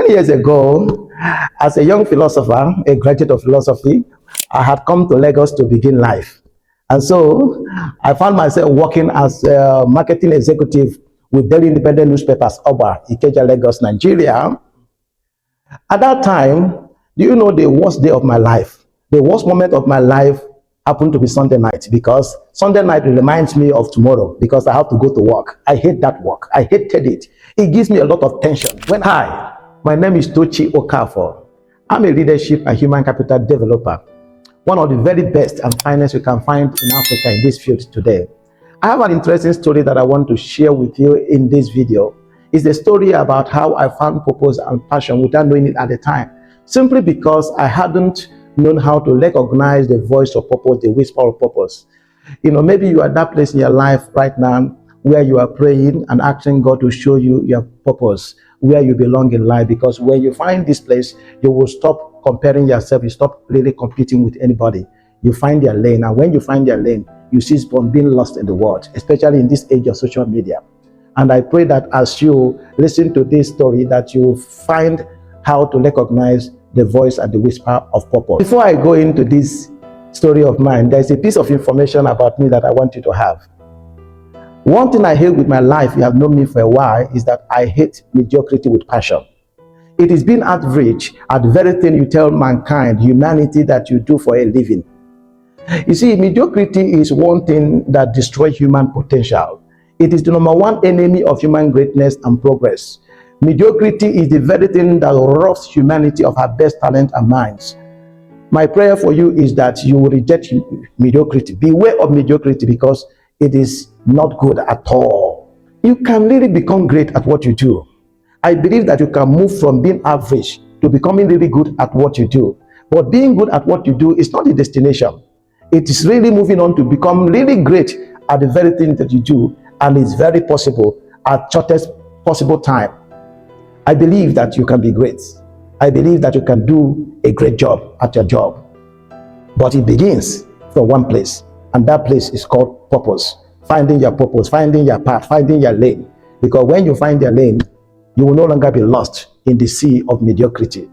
Many years ago, as a young philosopher, a graduate of philosophy, I had come to Lagos to begin life. And so I found myself working as a marketing executive with daily independent newspapers, Oba, Ikeja, Lagos, Nigeria. At that time, do you know the worst day of my life? The worst moment of my life happened to be Sunday night, because Sunday night reminds me of tomorrow because I have to go to work. I hate that work. I hated it. It gives me a lot of tension. Hi, my name is Tochi Okafor. I'm a leadership and human capital developer, one of the very best and finest you can find in Africa in this field today. I have an interesting story that I want to share with you in this video. It's the story about how I found purpose and passion without knowing it at the time, simply because I hadn't known how to recognize the voice of purpose, the whisper of purpose. Maybe you are at that place in your life right now where you are praying and asking God to show you your purpose, where you belong in life, because when you find this place, you will stop comparing yourself, you stop really competing with anybody. You find your lane, and when you find your lane, you cease from being lost in the world, especially in this age of social media. And I pray that as you listen to this story, that you find how to recognize the voice and the whisper of purpose. Before I go into this story of mine, there's a piece of information about me that I want you to have. One thing I hate with my life, you have known me for a while, is that I hate mediocrity with passion. It is being average at the very thing you tell mankind, humanity, that you do for a living. You see, mediocrity is one thing that destroys human potential. It is the number one enemy of human greatness and progress. Mediocrity is the very thing that robs humanity of her best talent and minds. My prayer for you is that you will reject mediocrity. Beware of mediocrity, because it is not good at all. You can really become great at what you do. I believe that you can move from being average to becoming really good at what you do. But being good at what you do is not the destination. It is really moving on to become really great at the very thing that you do, and it's very possible at shortest possible time. I believe that you can be great. I believe that you can do a great job at your job. But it begins from one place, and that place is called purpose. Finding your purpose, finding your path, finding your lane. Because when you find your lane, you will no longer be lost in the sea of mediocrity.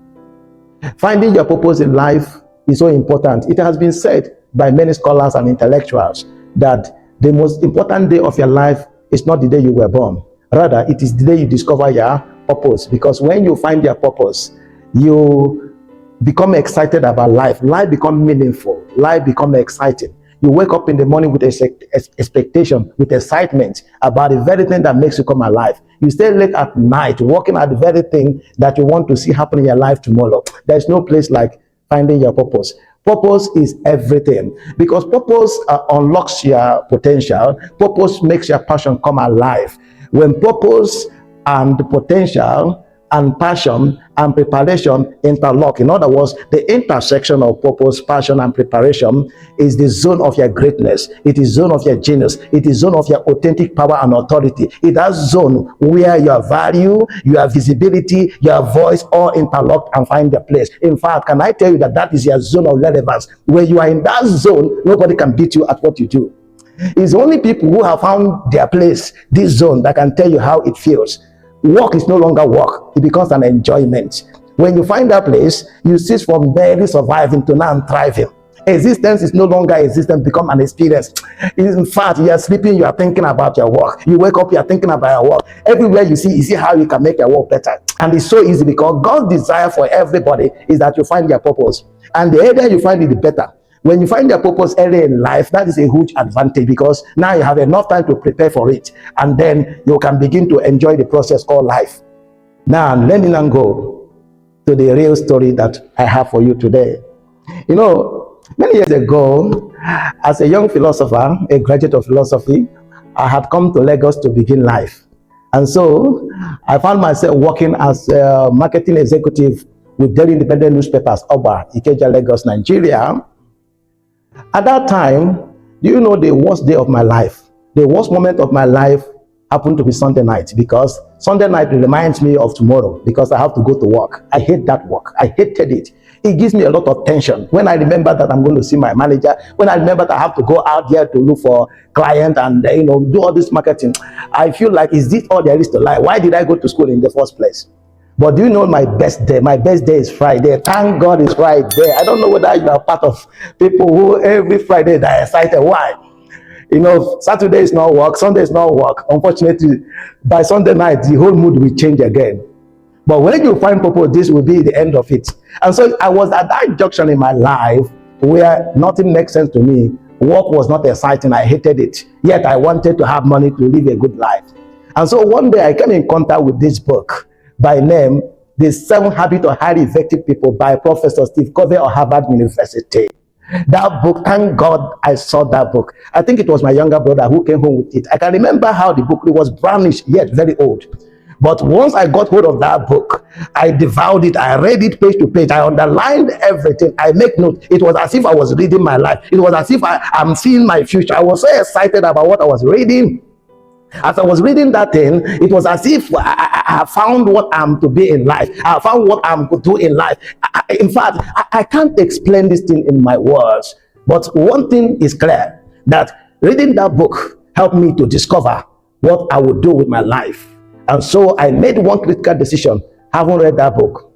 Finding your purpose in life is so important. It has been said by many scholars and intellectuals that the most important day of your life is not the day you were born. Rather, it is the day you discover your purpose. Because when you find your purpose, you become excited about life. Life becomes meaningful. Life becomes exciting. You wake up in the morning with expectation, with excitement about the very thing that makes you come alive. You stay late at night working at the very thing that you want to see happen in your life tomorrow. There's no place like finding your purpose. Purpose is everything, because purpose unlocks your potential. Purpose makes your passion come alive. When purpose and potential and passion and preparation interlock, in other words, the intersection of purpose, passion, and preparation is the zone of your greatness. It is zone of your genius. It is zone of your authentic power and authority. It has zone where your value, your visibility, your voice all interlock and find their place. In fact, can I tell you that that is your zone of relevance? Where you are in that zone, nobody can beat you at what you do. It's only people who have found their place, this zone, that can tell you how it feels. Work is no longer work. It becomes an enjoyment. When you find that place, you cease from barely surviving to now thriving. Existence is no longer existence, become an experience. In fact, you are sleeping, you are thinking about your work. You wake up, you are thinking about your work. Everywhere you see how you can make your work better. And it's so easy, because God's desire for everybody is that you find your purpose. And the earlier you find it, the better. When you find your purpose early in life, that is a huge advantage, because now you have enough time to prepare for it, and then you can begin to enjoy the process called life. Now, let me now go to the real story that I have for you today. Many years ago, as a young philosopher, a graduate of philosophy, I had come to Lagos to begin life. And so I found myself working as a marketing executive with daily independent newspapers, Oba, Ikeja, Lagos, Nigeria. At that time, do you know the worst day of my life? The worst moment of my life happened to be Sunday night, because Sunday night reminds me of tomorrow, because I have to go to work. I hate that work. I hated it. It gives me a lot of tension. When I remember that I'm going to see my manager, when I remember that I have to go out there to look for client and do all this marketing, I feel like, is this all there is to life? Why did I go to school in the first place? But do you know my best day? My best day is Friday. Thank God it's Friday. I don't know whether you are part of people who every Friday they are excited. Why? Saturday is not work, Sunday is not work. Unfortunately, by Sunday night, the whole mood will change again. But when you find purpose, this will be the end of it. And so I was at that junction in my life where nothing makes sense to me. Work was not exciting. I hated it. Yet I wanted to have money to live a good life. And so one day I came in contact with this book by name, The 7 Habits of Highly Effective People by Professor Steve Covey of Harvard University. That book, thank God I saw that book. I think it was my younger brother who came home with it. I can remember how the book was brownish yet very old. But once I got hold of that book, I devoured it. I read it page to page. I underlined everything. I make notes. It was as if I was reading my life. It was as if I'm seeing my future. I was so excited about what I was reading. As I was reading that thing, it was as if I found what I'm to be in life. I found what I'm to do in life. In fact, I can't explain this thing in my words. But one thing is clear, that reading that book helped me to discover what I would do with my life. And so I made one critical decision, having read that book.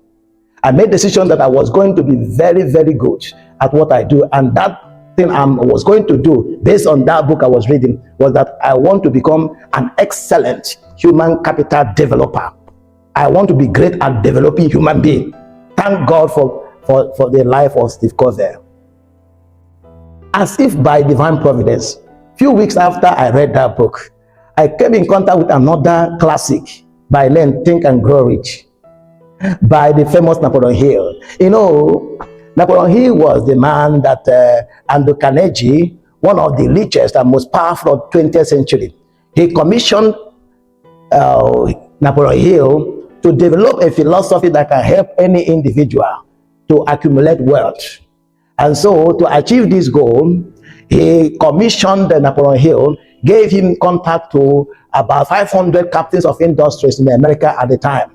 I made a decision that I was going to be very, very good at what I do. And that thing I was going to do based on that book I was reading was that I want to become an excellent human capital developer. I want to be great at developing human beings. Thank God for the life of Steve Covey. As if by divine providence, few weeks after I read that book, I came in contact with another classic by name Think and Grow Rich by the famous Napoleon Hill. Napoleon Hill was the man that Andrew Carnegie, one of the richest and most powerful of 20th century, he commissioned Napoleon Hill to develop a philosophy that can help any individual to accumulate wealth. And so to achieve this goal, he commissioned Napoleon Hill, gave him contact to about 500 captains of industries in America at the time.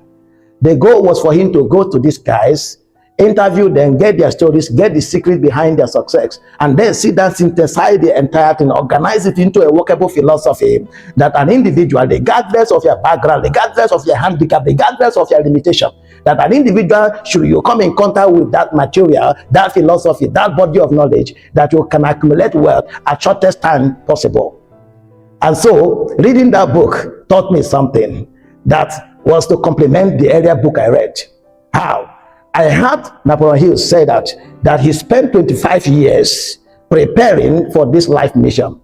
The goal was for him to go to these guys, interview them, get their stories, get the secret behind their success, and then sit down, synthesize the entire thing, organize it into a workable philosophy that an individual, regardless of your background, regardless of your handicap, regardless of your limitation, that an individual, should you come in contact with that material, that philosophy, that body of knowledge, that you can accumulate wealth at shortest time possible. And so reading that book taught me something that was to complement the earlier book I read. How? I heard Napoleon Hill say that he spent 25 years preparing for this life mission,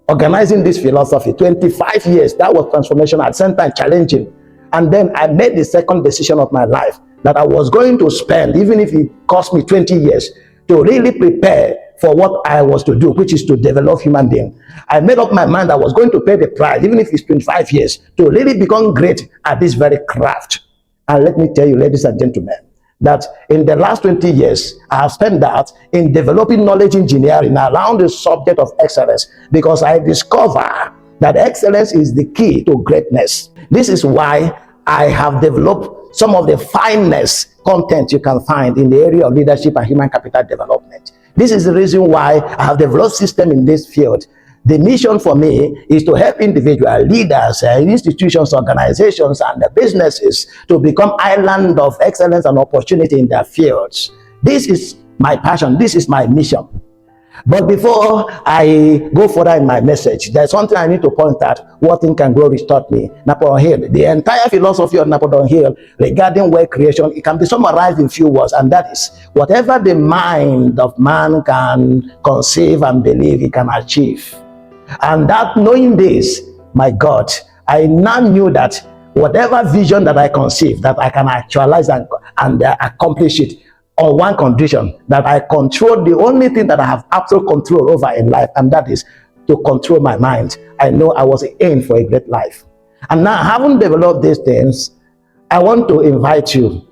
organizing this philosophy. 25 years, that was transformational, at the same time challenging. And then I made the second decision of my life that I was going to spend, even if it cost me 20 years, to really prepare for what I was to do, which is to develop human beings. I made up my mind I was going to pay the price, even if it's 25 years, to really become great at this very craft. And let me tell you, ladies and gentlemen, that in the last 20 years, I have spent that in developing knowledge engineering around the subject of excellence, because I discover that excellence is the key to greatness. This is why I have developed some of the finest content you can find in the area of leadership and human capital development. This is the reason why I have developed system in this field. The mission for me is to help individual leaders, institutions, organizations, and businesses to become island of excellence and opportunity in their fields. This is my passion. This is my mission. But before I go further in my message, there's something I need to point out. What Think and Grow Rich taught me. Napoleon Hill, the entire philosophy of Napoleon Hill regarding wealth creation, it can be summarized in few words, and that is, whatever the mind of man can conceive and believe, he can achieve. And that, knowing this, my God, I now knew that whatever vision that I conceive, that I can actualize and accomplish it, on one condition, that I control the only thing that I have absolute control over in life, and that is to control my mind. I know I was in for a great life. And now, having developed these things, I want to invite you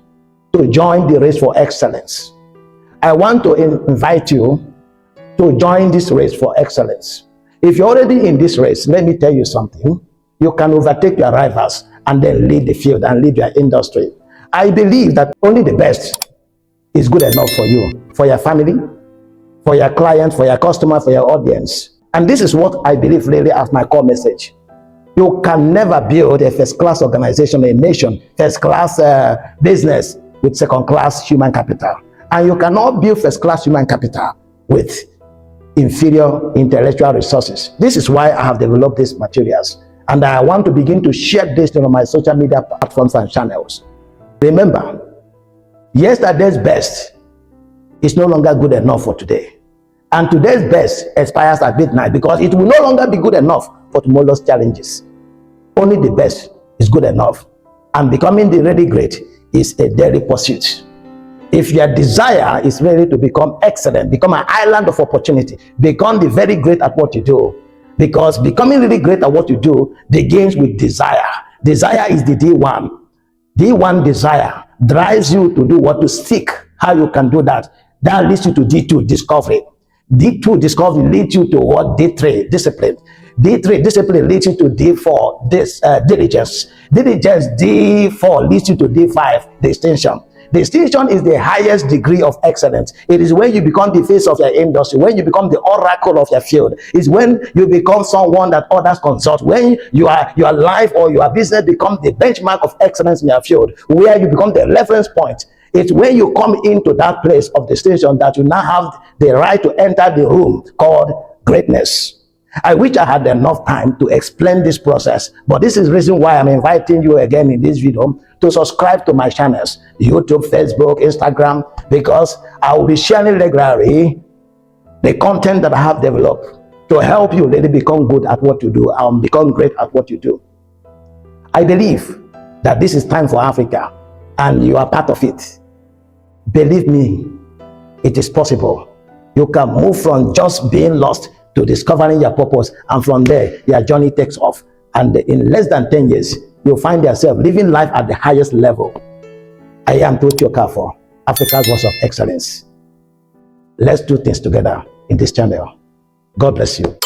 to join the race for excellence. I want to invite you to join this race for excellence. If you're already in this race, let me tell you something. You can overtake your rivals and then lead the field and lead your industry. I believe that only the best is good enough for you, for your family, for your client, for your customer, for your audience. And this is what I believe really as my core message. You can never build a first-class organization, a nation, first-class business with second-class human capital. And you cannot build first-class human capital with inferior intellectual resources. This is why I have developed these materials. And I want to begin to share this on my social media platforms and channels. Remember, yesterday's best is no longer good enough for today. And today's best expires at midnight because it will no longer be good enough for tomorrow's challenges. Only the best is good enough. And becoming the really great is a daily pursuit. If your desire is really to become excellent, become an island of opportunity, become the very great at what you do, because becoming really great at what you do begins with desire. Desire is the D1. D1 desire drives you to do what? To seek how you can do that. That leads you to D2 discovery. D2 discovery leads you to what? D3 discipline. D3 discipline leads you to D4 diligence. Diligence D4 leads you to D5 distinction. Distinction is the highest degree of excellence. It is when you become the face of your industry, when you become the oracle of your field. It's when you become someone that others consult, when your life or your business becomes the benchmark of excellence in your field, where you become the reference point. It's when you come into that place of distinction that you now have the right to enter the room called greatness. I wish I had enough time to explain this process, but this is the reason why I'm inviting you again in this video to subscribe to my channels, YouTube, Facebook, Instagram, because I will be sharing regularly the content that I have developed to help you really become good at what you do and become great at what you do. I believe that this is time for Africa and you are part of it. Believe me, it is possible. You can move from just being lost to discovering your purpose, and from there, your journey takes off. And in less than 10 years, you'll find yourself living life at the highest level. I am Tochi Okafor, Africa's Voice of Excellence. Let's do things together in this channel. God bless you.